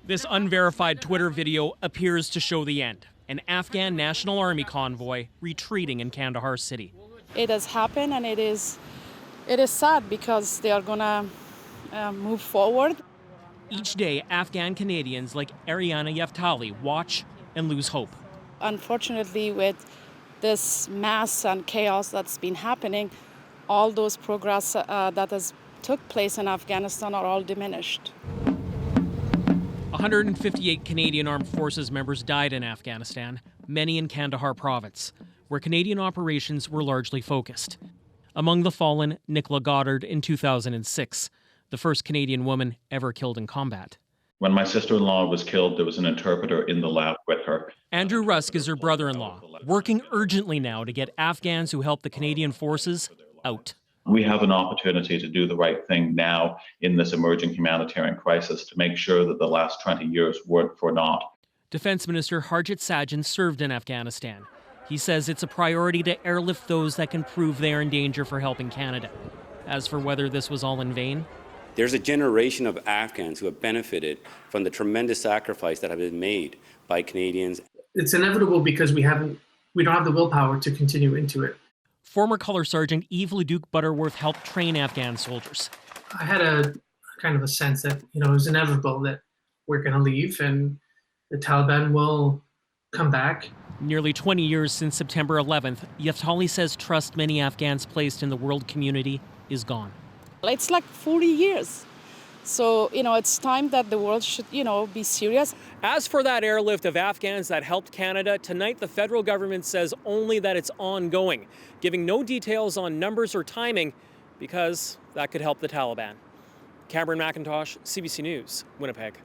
This unverified Twitter video appears to show the end. An Afghan National Army convoy retreating in Kandahar city. It has happened, and it is sad because they are going to move forward. Each day, Afghan Canadians like Ariana Yaftali watch and lose hope. Unfortunately, with this mass and chaos that's been happening, all those progress that has took place in Afghanistan are all diminished. 158 Canadian Armed Forces members died in Afghanistan, many in Kandahar province, where Canadian operations were largely focused. Among the fallen, Nicola Goddard in 2006, the first Canadian woman ever killed in combat. When my sister-in-law was killed, there was an interpreter in the lab with her. Andrew Rusk is her brother-in-law, working urgently now to get Afghans who helped the Canadian forces out. We have an opportunity to do the right thing now in this emerging humanitarian crisis to make sure that the last 20 years weren't for naught. Defense Minister Harjit Sajjan served in Afghanistan. He says it's a priority to airlift those that can prove they are in danger for helping Canada. As for whether this was all in vain, there's a generation of Afghans who have benefited from the tremendous sacrifice that have been made by Canadians. It's inevitable because we don't have the willpower to continue into it. Former Colour Sergeant Yves Leduc Butterworth helped train Afghan soldiers. I had a kind of a sense that, it was inevitable that we're going to leave and the Taliban will come back. Nearly 20 years since September 11th, Yaftali says trust many Afghans placed in the world community is gone. It's like 40 years. So, it's time that the world should, be serious. As for that airlift of Afghans that helped Canada, tonight the federal government says only that it's ongoing, giving no details on numbers or timing because that could help the Taliban. Cameron McIntosh, CBC News, Winnipeg.